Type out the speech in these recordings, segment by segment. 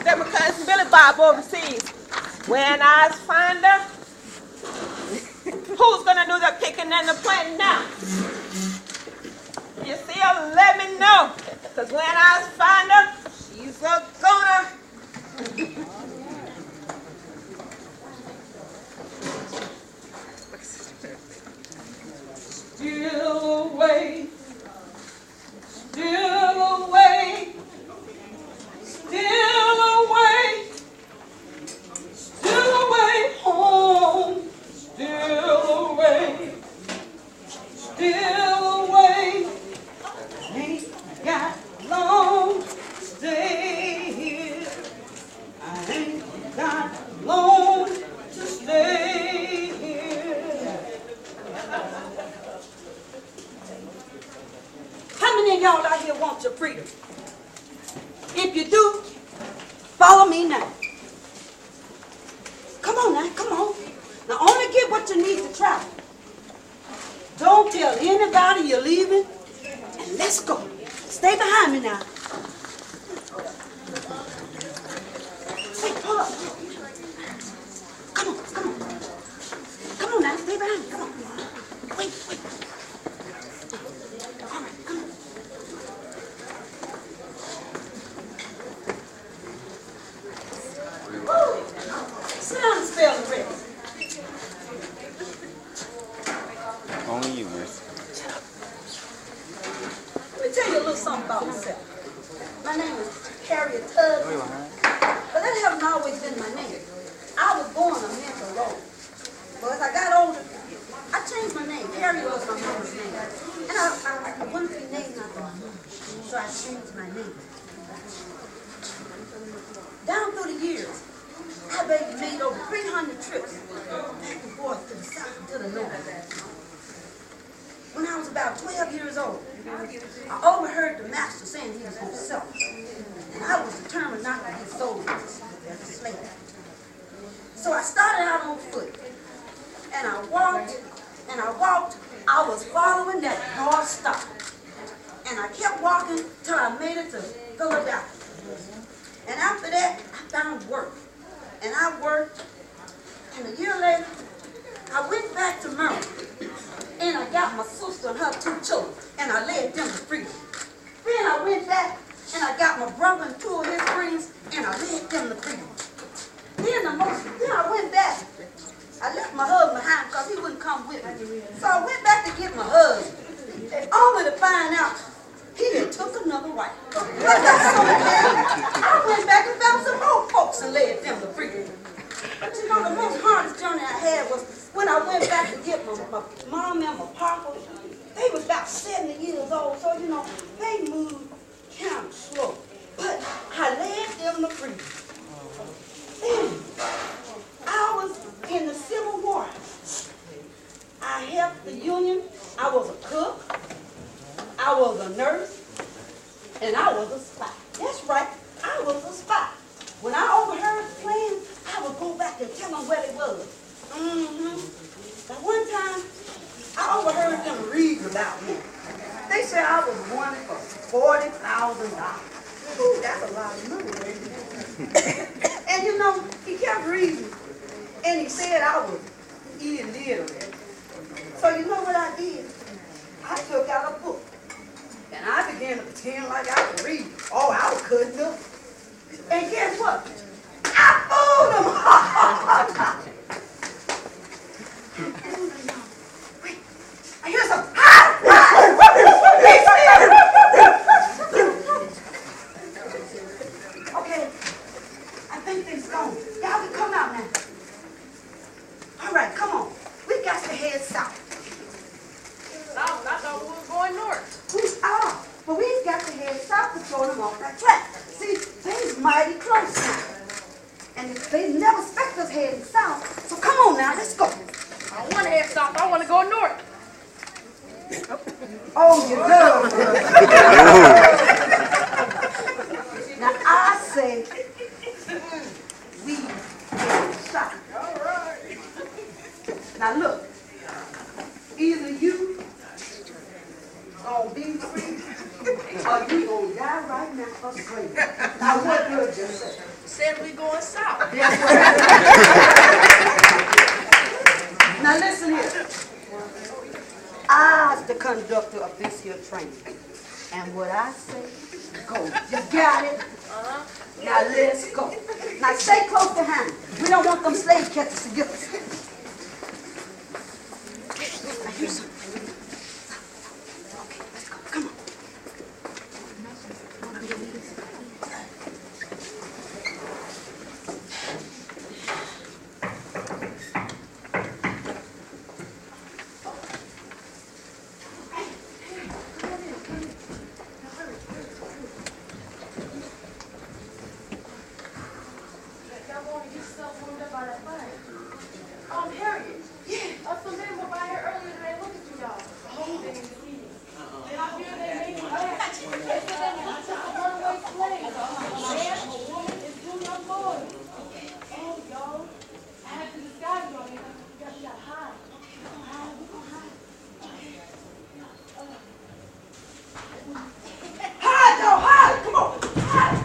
that my cousin Billy Bob overseas. When I find her, who's gonna do the kicking and the planting now? You see her, let me know. Cause when I find her, she's a gonna. Still away, still away, still away, still away home, still away, still away. Ain't got long to stay here. I ain't got long to stay here. How many of y'all out here want your freedom? If you do, follow me now. Come on now, come on. Now only get what you need to travel. Don't tell anybody you're leaving, and let's go. Stay behind me now. Hey, pull up. Come on, come on. Come on now, stay behind me, come on. Wait, wait. All right, come on. Woo! Sit down and spell the rest. Only you, miss. Let me tell you a little something about myself. My name is Harriet Tubman, but that hasn't always been my name. I was born a mental road, but as I got older, I changed my name. Harriet was my mama's name, and I wanted to be named after my mom, so I changed my name. Down through the years, I made over 300 trips back and forth to the south and to the north. When I was about 12 years old, I overheard the master saying he was going to sell me. And I was determined not to be sold as a slave. So I started out on foot. And I walked, and I walked. I was following that North Star. And I kept walking till I made it to Philadelphia. And after that, I found work. And I worked. And a year later, I went back to Maryland. And I got my sister and her 2 children, and I led them to freedom. Then I went back, and I got my brother and 2 of his friends, and I led them to freedom. Then I went back. I left my husband behind because he wouldn't come with me. So I went back to get my husband, and only to find out he done took another wife. I got so mad. I went back and found some more folks and led them to freedom. But you know, the most hardest journey I had was when I went back to get my mom and my papa. They was about 70 years old, so you know, they moved kind of slow. But I led them to freedom. Then I was in the Civil War. I helped the Union. I was a cook. I was a nurse. And I was a spy. That's right, I was a spy. When I overheard the plan, I would go back and tell them where they was. Now one time, I overheard them reading about me. They said I was wanted for $40,000. Ooh, that's a lot of money. And you know, he kept reading, and he said I was illiterate. So you know what I did? I took out a book, and I began to pretend like I could read. Oh, I was cutting up. And guess what? I fooled them. Wait, I hear some. Okay, I think things gone. Y'all can come out now. All right, come on. We got to head south. South? I thought we were going north. We are, but we've got to head south to throw them off that track. See, they's mighty close now. And they never expect us heading south. So come on now, let's go. I don't want to head south. I want to go north. Oh, you love Now I say we get shot. Now look, either you gonna be free or you gonna die right now for slavery. Now what good you say? said we going south. Now listen here. I's the conductor of this here train. And what I say, go. You got it? Now let's go. Now stay close behind. We don't want them slave catchers to get us. Now here's something. Okay, let's go. Come on. Harriet. Yeah. Some men were by here earlier today looking for y'all. Oh, they didn't see you. And I hear they made you laugh. They said they looked for a runaway slave. A man, a woman, and 2 young boys. Oh, y'all. I had to disguise y'all. You got to hide. Hide. We gonna hide. Hide, y'all, hide! Come on, hide!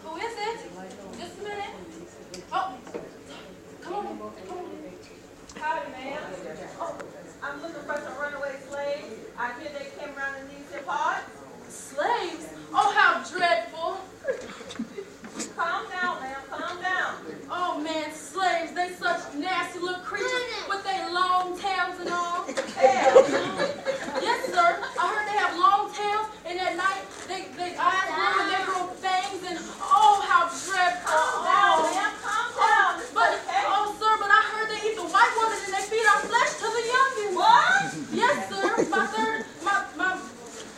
Who is it? Just a minute. Oh, come on. Howdy, ma'am. Oh, I'm looking for some runaway slaves. I hear they came around in these hip parts. Slaves? Oh, how dreadful. Calm down, ma'am. Calm down. Oh, man, slaves. They such nasty little creatures with their long tails and all. Yes, sir. I heard they have long tails, and at night they eyes blue and they grow fangs, and oh, how dreadful. Calm down, ma'am. Calm down. But, Okay. oh, sir, but I heard they eat the white woman and they feed our flesh to the youngins. What? Yes, sir.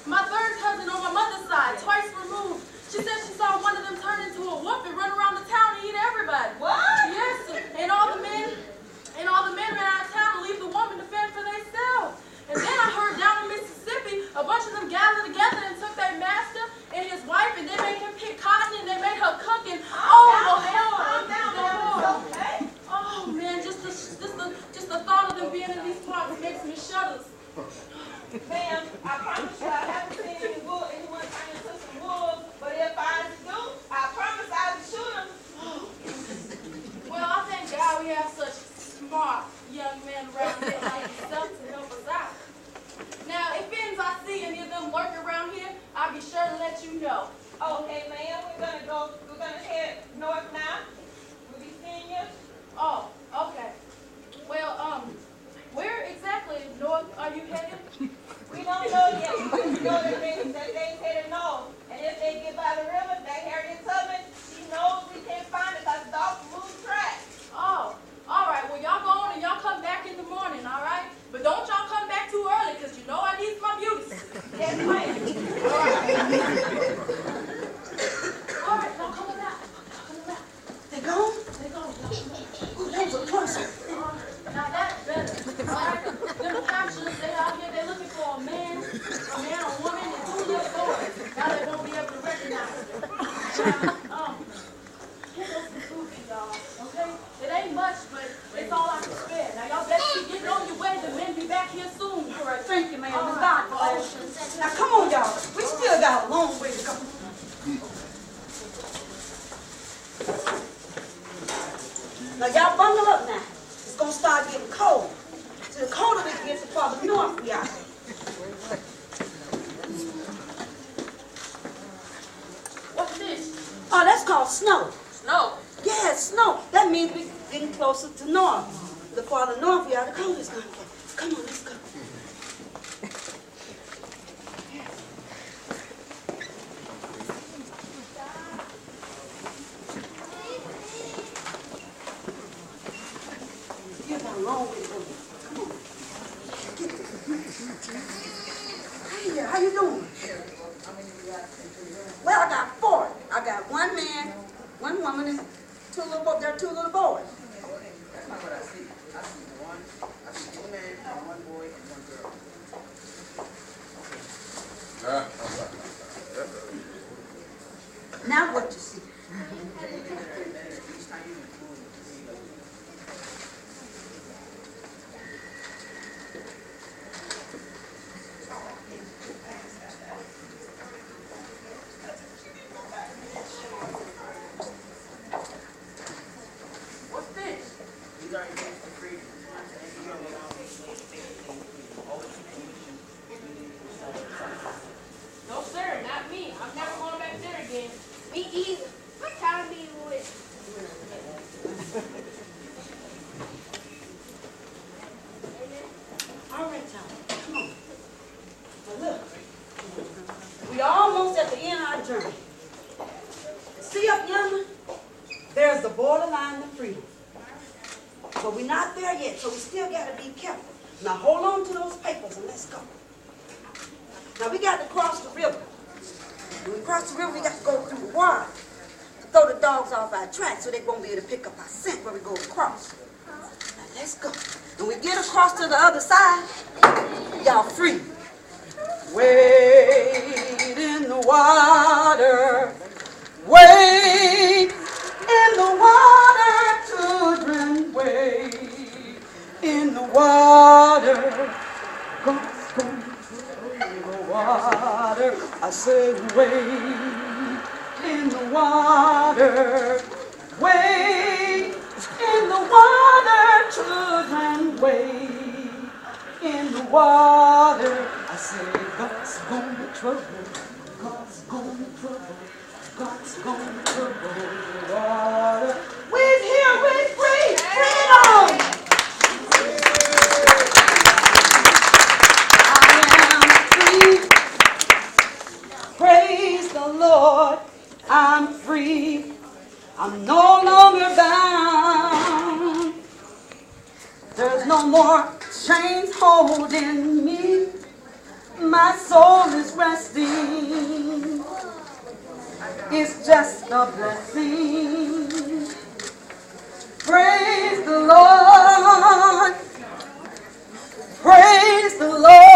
My third cousin on my mother's side, twice removed. She said she saw one of them turn into a wolf and run around the town and eat everybody. What? Yes, sir. And all the men ran out of town and leave the woman to fend for themselves. And then I heard down in Mississippi, a bunch of them gathered together and took their master and his wife, and they made him pick cotton and they made her cook, and Calm down, ma'am. It's okay. oh man, just the thought of them being in these parts makes me shudder. Ma'am, I promise you I haven't seen anyone turn into some wolves, but if I do, I promise I will shoot them. Well, I thank God we have such smart young men around here like yourself to help us out. Now, if I see any of them lurking around here, I'll be sure to let you know. Okay, ma'am, we're gonna head north now. We'll be seeing you. Oh, okay. Well, where exactly north are you headed? We don't know yet. We just know that they headed north. And if they get by the river, that Harriet Tubman, she knows we can't find it because the dog moved track. Oh, all right. Well, y'all go on and y'all come back in the morning, all right? But don't y'all come back too early because you know I need my beauties. Yes, ma'am. All right, now come on out. They gone? They go. Ooh, that was a closer. Now that's better. All right? Them captures, they out here, they're looking for a man, a woman, and 2 little boys. Now they won't be able to recognize them. Now, here goes some food for y'all, okay? It ain't much, but it's all I can spare. Now y'all better keep getting on your way. The men be back here soon. All right, thank you, ma'am. All It's right. God bless you. Now come on, y'all. We still got a long way to go. Now y'all bundle up now. It's gonna start getting cold. So the colder it gets, the farther north we are. What's this? Oh, that's called snow. Snow. Yeah, snow. That means we're getting closer to north. The farther north we are, the colder it's gonna get. Come on, let's go. You got a long way to go. Come on. Get it. Hey there, how you doing? Well, I got 4. I got 1 man, 1 woman, and 2 little boys. There are 2 little boys. That's not what I see. I see 2 men, 1 boy, and 1 girl. Now what you see? journey. See up yonder? There's the borderline of freedom. But we're not there yet, so we still got to be careful. Now hold on to those papers and let's go. Now we got to cross the river. When we cross the river, we got to go through the water to throw the dogs off our track so they won't be able to pick up our scent where we go across. Now let's go. When we get across to the other side, y'all free. Wade in the water. Wade in the water, children. Wade in the water. God's going in the water. I said wade in the water. Wade in the water, children. Wade in the water. I said God's going to trouble. God's going to trouble. God's going to trouble the water. We're here, we're free. Freedom! Praise the Lord, I'm free. I'm no longer bound. There's no more chains holding me. My soul is resting. It's just a blessing. Praise the Lord. Praise the Lord.